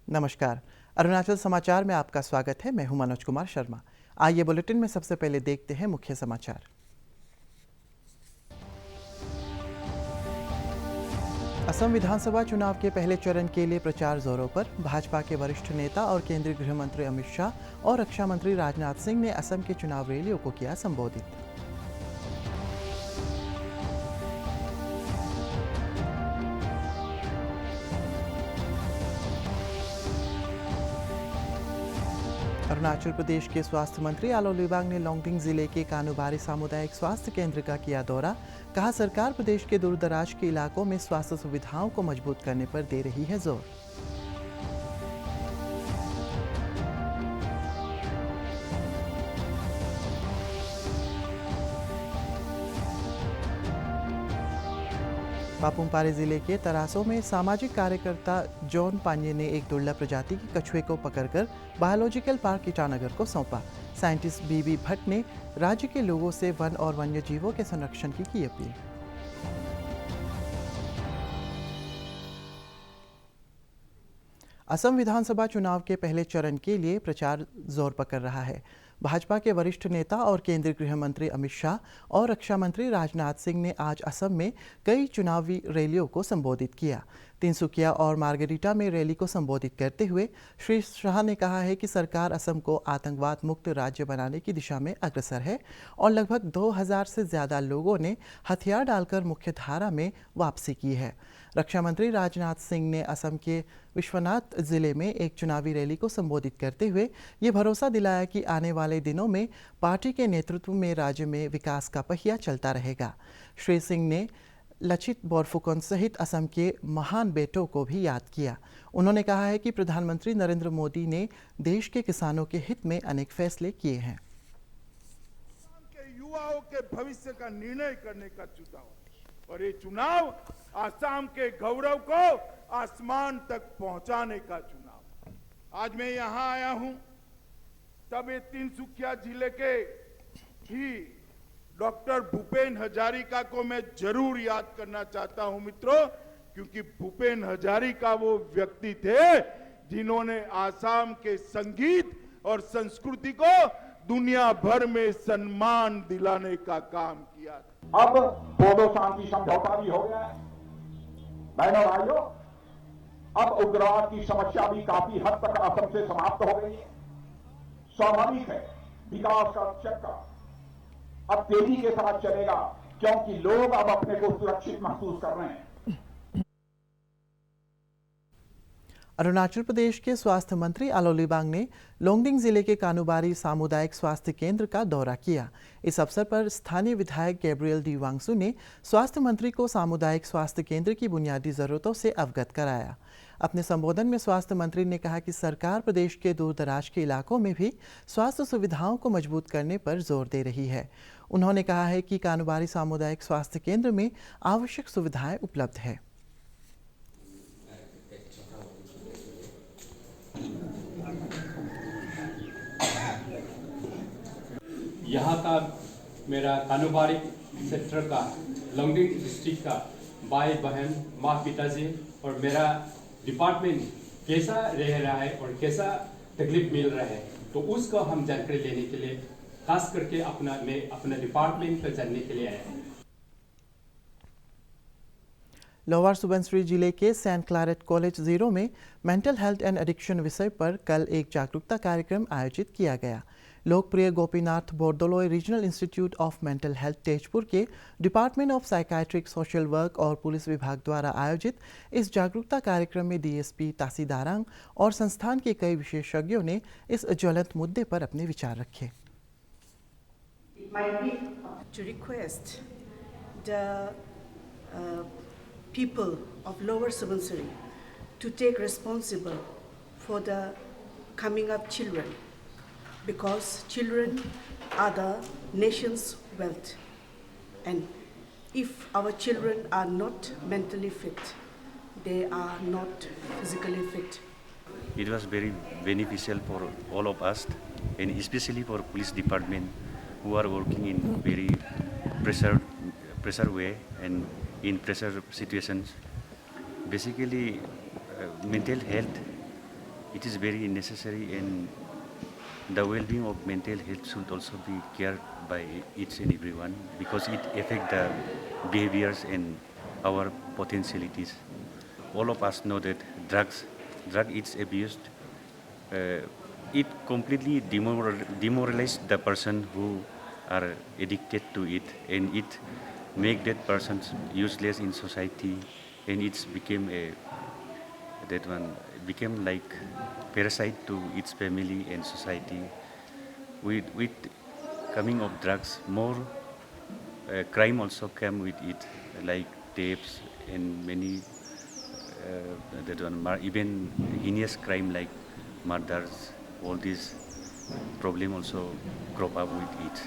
नमस्कार। अरुणाचल समाचार में आपका स्वागत है। मैं हूं मनोज कुमार शर्मा। आइए बुलेटिन में सबसे पहले देखते हैं मुख्य समाचार। असम विधानसभा चुनाव के पहले चरण के लिए प्रचार जोरों पर। भाजपा के वरिष्ठ नेता और केंद्रीय गृह मंत्री अमित शाह और रक्षा मंत्री राजनाथ सिंह ने असम के चुनाव रैलियों को किया संबोधित। अरुणाचल प्रदेश के स्वास्थ्य मंत्री आलो लिबांग ने लोंगडिंग जिले के कानूबारी सामुदायिक स्वास्थ्य केंद्र का किया दौरा। कहा, सरकार प्रदेश के दूरदराज के इलाकों में स्वास्थ्य सुविधाओं को मजबूत करने पर दे रही है जोर। पापुमपारे जिले के तरासों में सामाजिक कार्यकर्ता जॉन पान्ये ने एक दुर्लभ प्रजाति के कछुए को पकड़कर बायोलॉजिकल पार्क ईटानगर को सौंपा। साइंटिस्ट बीबी भट्ट ने राज्य के लोगों से वन और वन्य जीवों के संरक्षण की अपील। असम विधानसभा चुनाव के पहले चरण के लिए प्रचार जोर पकड़ रहा है। भाजपा के वरिष्ठ नेता और केंद्रीय गृह मंत्री अमित शाह और रक्षा मंत्री राजनाथ सिंह ने आज असम में कई चुनावी रैलियों को संबोधित किया। तिनसुकिया और मार्गरीटा में रैली को संबोधित करते हुए श्री शाह ने कहा है कि सरकार असम को आतंकवाद मुक्त राज्य बनाने की दिशा में अग्रसर है और लगभग 2000 से ज़्यादा लोगों ने हथियार डालकर मुख्यधारा में वापसी की है। रक्षा मंत्री राजनाथ सिंह ने असम के विश्वनाथ जिले में एक चुनावी रैली को संबोधित करते हुए ये भरोसा दिलाया कि आने वाले दिनों में पार्टी के नेतृत्व में राज्य में विकास का पहिया चलता रहेगा। श्री सिंह ने लचित बोरफुकन सहित असम के महान बेटों को भी याद किया। उन्होंने कहा है कि प्रधानमंत्री नरेंद्र मोदी ने देश के किसानों के हित में अनेक फैसले किए हैं। युवाओं के भविष्य का निर्णय करने का चुनाव और ये चुनाव आसाम के गौरव को आसमान तक पहुंचाने का चुनाव। आज मैं यहां आया हूं तब ये तिनसुकिया जिले के ही डॉक्टर भूपेन हजारिका को मैं जरूर याद करना चाहता हूं मित्रों, क्योंकि भूपेन हजारिका वो व्यक्ति थे जिन्होंने आसाम के संगीत और संस्कृति को दुनिया भर में सम्मान दिलाने का काम किया। अब बोडो शांति समझौता भी हो गया है। बहनों भाइयों, अब उग्रवाद की समस्या भी काफी हद तक असम से समाप्त हो गई है। स्वाभाविक है, विकास का चक्कर अब तेजी के साथ चलेगा क्योंकि लोग अब अपने को सुरक्षित महसूस कर रहे हैं। अरुणाचल प्रदेश के स्वास्थ्य मंत्री आलो लिबांग ने लोंगडिंग जिले के कानूबारी सामुदायिक स्वास्थ्य केंद्र का दौरा किया। इस अवसर पर स्थानीय विधायक गैब्रियल डी वांगसू ने स्वास्थ्य मंत्री को सामुदायिक स्वास्थ्य केंद्र की बुनियादी जरूरतों से अवगत कराया। अपने संबोधन में स्वास्थ्य मंत्री ने कहा कि सरकार प्रदेश के दूरदराज के इलाकों में भी स्वास्थ्य सुविधाओं को मजबूत करने पर जोर दे रही है। उन्होंने कहा है कि कानूबारी सामुदायिक स्वास्थ्य केंद्र में आवश्यक सुविधाएं उपलब्ध है। यहाँ का मेरा कानूबारी सेक्टर का लोंगडिंग डिस्ट्रिक्ट का भाई बहन माँ पिताजी और मेरा डिपार्टमेंट कैसा रह रहा है और कैसा तकलीफ मिल रहा है, तो उसको हम जानकारी लेने के लिए खास करके अपना डिपार्टमेंट पर जानने के लिए आया है। लोअर सुबनसिरी जिले के सेंट क्लारेट कॉलेज 0 में मेंटल हेल्थ एंड एडिक्शन विषय पर कल एक जागरूकता कार्यक्रम आयोजित किया गया। लोकप्रिय Gopinath Bordoloi regional institute of mental health Tezpur के department of psychiatric social work और पुलिस विभाग द्वारा आयोजित इस जागरूकता कार्यक्रम में डीएसपी तासी दारांग और संस्थान के कई विशेषज्ञों ने इस ज्वलंत मुद्दे पर अपने विचार रखे। To request the people of Lower Subansiri to take responsible for the coming up children, because children are the nation's wealth, and if our children are not mentally fit, they are not physically fit. It was very beneficial for all of us, and especially for police department who are working in very pressure way and in pressure situations. Basically, mental health it is very necessary, and the well-being of mental health should also be cared by each and everyone, because it affects the behaviors and our potentialities. All of us know that drug is abused. It completely demoralizes the person who are addicted to it, and it make that person useless in society, and it's became like parasite to its family and society. With coming of drugs, more crime also came with it, like thefts and many even heinous crime like murders. All these problem also crop up with it.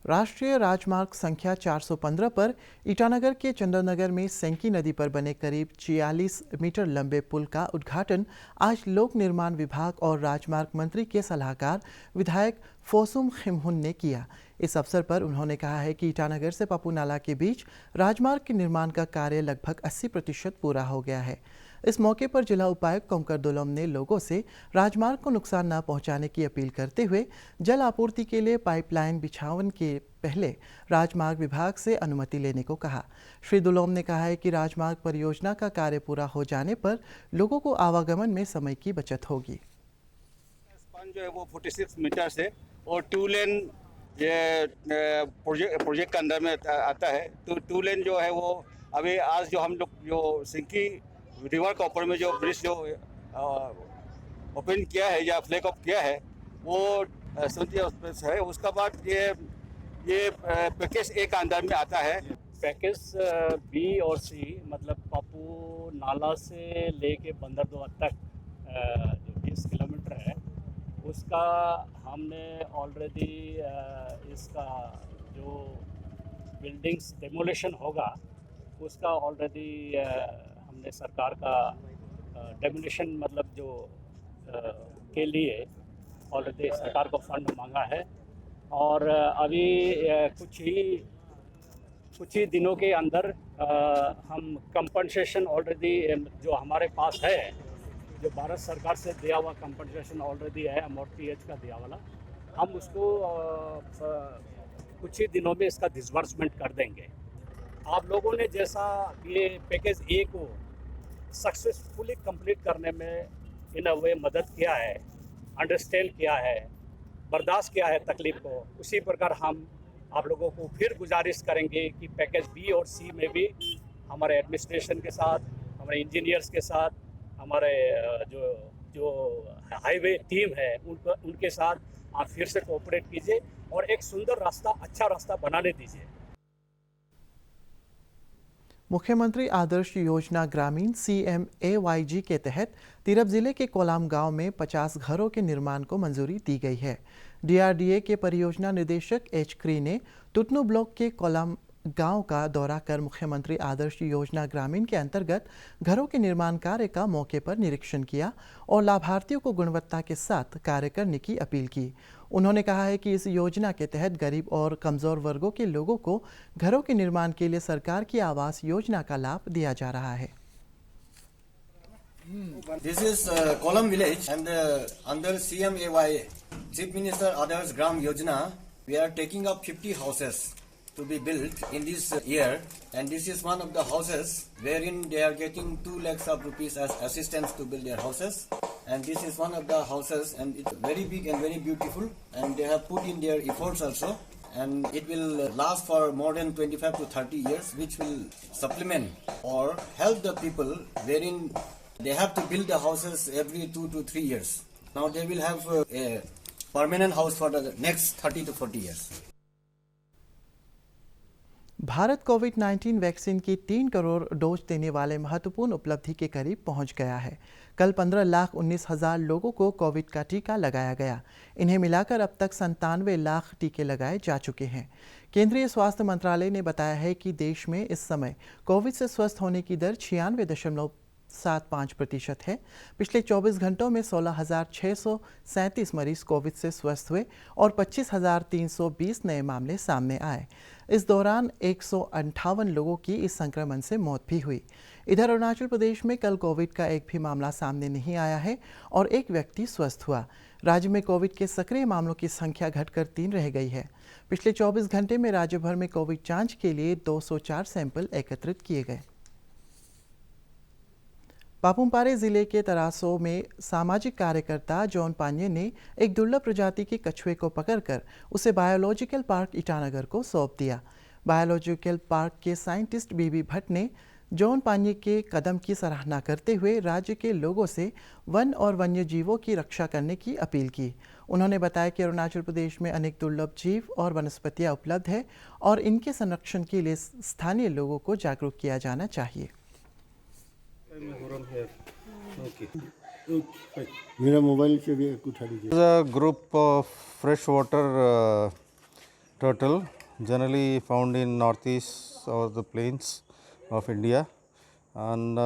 राष्ट्रीय राजमार्ग संख्या 415 पर ईटानगर के चंदननगर में सेंकी नदी पर बने करीब 46 मीटर लंबे पुल का उद्घाटन आज लोक निर्माण विभाग और राजमार्ग मंत्री के सलाहकार विधायक फोसुम खिमहुन ने किया। इस अवसर पर उन्होंने कहा है कि ईटानगर से पप्पू नाला के बीच राजमार्ग के निर्माण का कार्य लगभग 80% पूरा हो गया है। इस मौके पर जिला उपायुक्त कोमकर दुलोम ने लोगों से राजमार्ग को नुकसान न पहुंचाने की अपील करते हुए जल आपूर्ति के लिए पाइपलाइन बिछावन के पहले राजमार्ग विभाग से अनुमति लेने को कहा। श्री दुलोम ने कहा है कि राजमार्ग परियोजना का कार्य पूरा हो जाने पर लोगों को आवागमन में समय की बचत होगी। स्पान जो है वो 46 मीटर से और 2 लेन ये प्रोजेक्ट के अंदर में आता है। तो 2 लेन जो है वो अभी आज जो हम लोग जो सिंकी रिवर के ऊपर में जो ब्रिज जो ओपन किया है या फ्लैग ऑफ किया है वो 70 है। उसका बाद ये पैकेज ए का अंदर में आता है। पैकेज बी और सी मतलब पप्पू नाला से लेके बंदरदुआ तक जो 20 किलोमीटर है उसका हमने ऑलरेडी इसका जो बिल्डिंग्स डेमोलिशन होगा उसका ऑलरेडी हमने सरकार का डेमोलिशन मतलब जो के लिए ऑलरेडी सरकार को फंड मांगा है और अभी कुछ ही दिनों के अंदर हम कंपनसेशन ऑलरेडी जो हमारे पास है जो भारत सरकार से दिया हुआ कंपनसेशन ऑलरेडी है अमोर्टीएज का दिया वाला हम उसको कुछ ही दिनों में इसका डिसबर्समेंट कर देंगे। आप लोगों ने जैसा ये पैकेज ए को सक्सेसफुली कंप्लीट करने में इन अ वे मदद किया है, अंडरस्टैंड किया है, बर्दाश्त किया है तकलीफ को, उसी प्रकार हम आप लोगों को फिर गुजारिश करेंगे कि पैकेज बी और सी में भी हमारे एडमिनिस्ट्रेशन के साथ, हमारे इंजीनियर्स के साथ, हमारे जो हाईवे टीम है उनके साथ आप फिर से कोऑपरेट कीजिए और एक सुंदर रास्ता, अच्छा रास्ता बनाने दीजिए। मुख्यमंत्री आदर्श योजना ग्रामीण CMAYG के तहत तिरप जिले के कोलाम गांव में 50 घरों के निर्माण को मंजूरी दी गई है। DRDA के परियोजना निदेशक H. क्री ने तुतनू ब्लॉक के कोलाम गांव का दौरा कर मुख्यमंत्री आदर्श योजना ग्रामीण के अंतर्गत घरों के निर्माण कार्य का मौके पर निरीक्षण किया और लाभार्थियों को गुणवत्ता के साथ कार्य करने की अपील की। उन्होंने कहा है कि इस योजना के तहत गरीब और कमज़ोर वर्गों के लोगों को घरों के निर्माण के लिए सरकार की आवास योजना का लाभ दिया जा रहा है। This is Kolam village and under CMAY, Chief Minister Adarsh Gram Yojana, we are taking up 50 houses to be built in this year, and this is one of the houses wherein they are getting 2 lakhs of rupees as assistance to build their houses, and this is one of the houses and it's very big and very beautiful, and they have put in their efforts also, and it will last for more than 25 to 30 years, which will supplement or help the people wherein they have to build the houses every 2 to 3 years. Now they will have a permanent house for the next 30 to 40 years. Bharat covid vaccine की 3 crore dose देने वाले महत्वपूर्ण उपलब्धि के करीब पहुंच गया है। कल 15,19,000 लोगों को कोविड का टीका लगाया गया। इन्हें मिलाकर अब तक 97 लाख टीके लगाए जा चुके हैं। केंद्रीय स्वास्थ्य मंत्रालय ने बताया है कि देश में इस समय कोविड से स्वस्थ होने की दर 96.75% है। पिछले 24 घंटों में 16,637 मरीज कोविड से स्वस्थ हुए और 25,320 नए मामले सामने आए। इस दौरान 158 लोगों की इस संक्रमण से मौत भी हुई। इधर अरुणाचल प्रदेश में कल कोविड का एक भी मामला सामने नहीं आया है और एक व्यक्ति स्वस्थ हुआ। राज्य में कोविड के सक्रिय मामलों की संख्या घटकर 3 रह गई है। पिछले 24 घंटे में राज्य भर में कोविड जांच के लिए 204 सैंपल एकत्रित किए गए। पापुमपारे जिले के तरासो में सामाजिक कार्यकर्ता जॉन पान्ये ने एक दुर्लभ प्रजाति के कछुए को पकड़कर उसे बायोलॉजिकल पार्क ईटानगर को सौंप दिया। बायोलॉजिकल पार्क के साइंटिस्ट बीबी भट्ट ने जॉन पान्ये के कदम की सराहना करते हुए राज्य के लोगों से वन और वन्य जीवों की रक्षा करने की अपील की। उन्होंने बताया कि अरुणाचल प्रदेश में अनेक दुर्लभ जीव और वनस्पतियां उपलब्ध है और इनके संरक्षण के लिए स्थानीय लोगों को जागरूक किया जाना चाहिए। मेरा मोबाइल से भी उठा लीजिए। A group of freshwater turtle generally found in northeast or the plains of India, and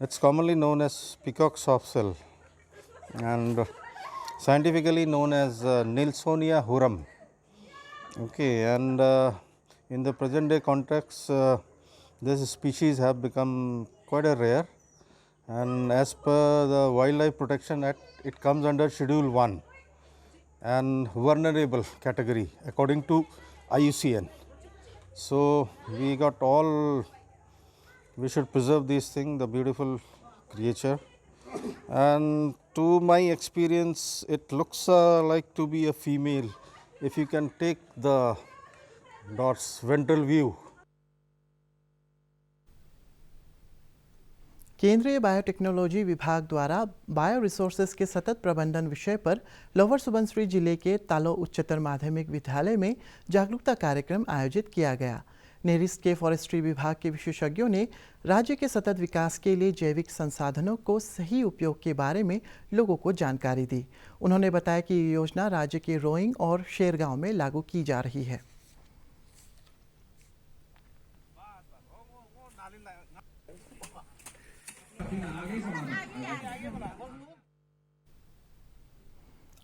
it's commonly known as peacock softshell and scientifically known as Nilsonia hurum. Okay, and in the present day context, this species have become quite a rare, and as per the Wildlife Protection Act, it comes under Schedule 1 and vulnerable category according to IUCN. So we should preserve this thing, the beautiful creature, and to my experience it looks like to be a female if you can take the ventral view. केंद्रीय biotechnology विभाग द्वारा bio resources के सतत प्रबंधन विषय पर lower Subansiri जिले के तालो उच्चतर माध्यमिक विद्यालय में जागरूकता कार्यक्रम आयोजित किया गया। नेरिस्ट के फॉरेस्ट्री विभाग के विशेषज्ञों ने राज्य के सतत विकास के लिए जैविक संसाधनों को सही उपयोग के बारे में लोगों को जानकारी दी। उन्होंने बताया कि ये योजना राज्य के रोइंग और शेरगांव में लागू की जा रही है।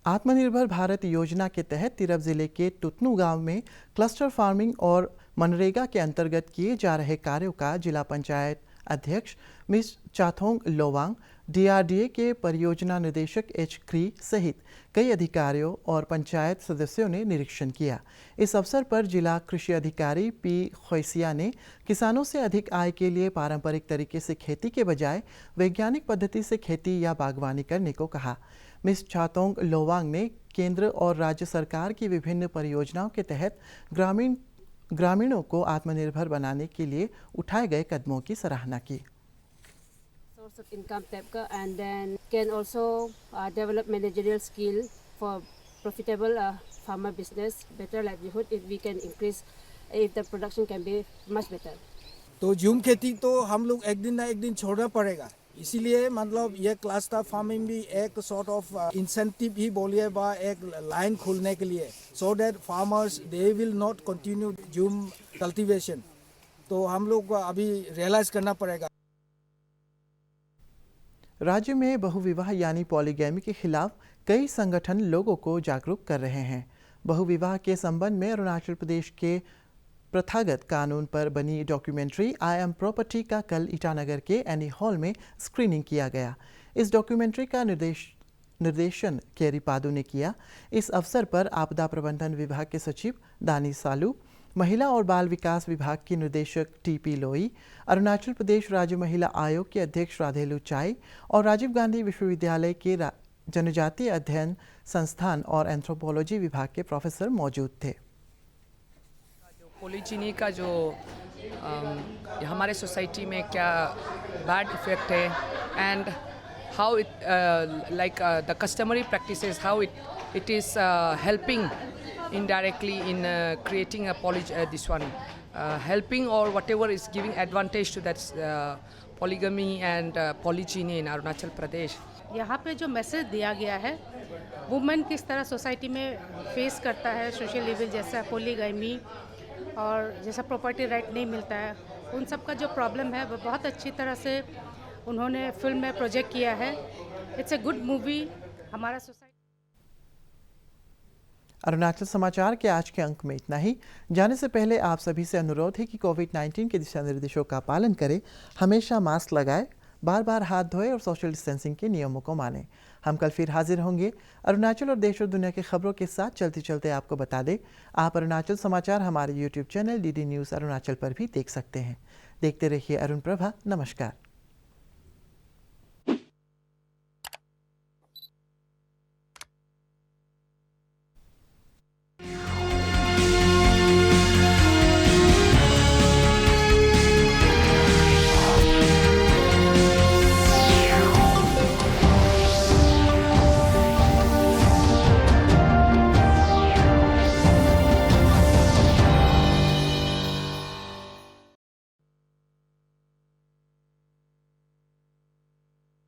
आत्मनिर्भर भारत योजना के तहत तिरप जिले के टुतनू गांव में क्लस्टर फार्मिंग और मनरेगा के अंतर्गत किए जा रहे कार्यों का जिला पंचायत अध्यक्ष मिस चाथोंग लोवांग, DRDA के परियोजना निदेशक H. क्री सहित कई अधिकारियों और पंचायत सदस्यों ने निरीक्षण किया। इस अवसर पर जिला कृषि अधिकारी P. खोइसिया ने किसानों से अधिक आय के लिए पारंपरिक तरीके से खेती के बजाय वैज्ञानिक पद्धति से खेती या बागवानी करने को कहा। मिस चाथोंग लोवांग ने केंद्र और राज्य सरकार की विभिन्न परियोजनाओं के तहत ग्रामीणों को आत्मनिर्भर बनाने के लिए उठाए गए कदमों की सराहना की। Source of income type ka, and then can also develop managerial skill for profitable farmer business, better livelihood if we can increase, if the production can be much better. तो झूम खेती तो हम लोग एक दिन ना एक दिन छोड़ना पड़ेगा, इसीलिए मतलब ये क्लस्टर फार्मिंग भी एक सॉर्ट ऑफ इंसेंटिव ही बोलिए बा एक लाइन खोलने के लिए, so that farmers they will not continue झूम कल्टीवेशन। तो हम लोग को अभी रियलाइज करना पड़ेगा। राज्य में बहुविवाह यानी पॉलीगैमी के खिलाफ कई संगठन लोगों को जागरूक कर रहे हैं। बहुविवाह के संबंध में अरुणाचल प्रदेश के प्रथागत कानून पर बनी डॉक्यूमेंट्री आई एम प्रॉपर्टी का कल ईटानगर के एनी हॉल में स्क्रीनिंग किया गया। इस डॉक्यूमेंट्री का निर्देशन केरी पादू ने किया। इस अवसर पर आपदा प्रबंधन विभाग के सचिव दानी सालू, महिला और बाल विकास विभाग की निदेशक TP लोई, अरुणाचल प्रदेश राज्य महिला आयोग के अध्यक्ष राधेलू चाई और राजीव गांधी विश्वविद्यालय के जनजातीय अध्ययन संस्थान और एंथ्रोपोलॉजी विभाग के प्रोफेसर मौजूद थे। पॉलीजीनी का जो हमारे सोसाइटी में क्या बैड इफेक्ट है, and how it like the customary practices, how it is helping indirectly in creating a helping or whatever is giving advantage to that polygamy and polygyny in Arunachal Pradesh. यहाँ पे जो message दिया गया है, women किस तरह society में face करता है सोशल लेवल, जैसा पॉलीगैमी और जैसा प्रॉपर्टी राइट नहीं मिलता है, उन सब का जो प्रॉब्लम है वो बहुत अच्छी तरह से उन्होंने फिल्म में प्रोजेक्ट किया है। It's a good movie. हमारा सोसाइटी अरुणाचल समाचार के आज के अंक में इतना ही। जाने से पहले आप सभी से अनुरोध है कि कोविड-19 के दिशा निर्देशों का पालन करें, हमेशा मास्क लगाएं, बार बार हाथ धोएं और सोशल डिस्टेंसिंग के नियमों को मानें। हम कल फिर हाजिर होंगे अरुणाचल और देश और दुनिया की खबरों के साथ। चलते चलते आपको बता दें, आप अरुणाचल समाचार हमारे YouTube channel DD news Arunachal पर भी देख सकते हैं। देखते रहिए अरुण प्रभा। नमस्कार।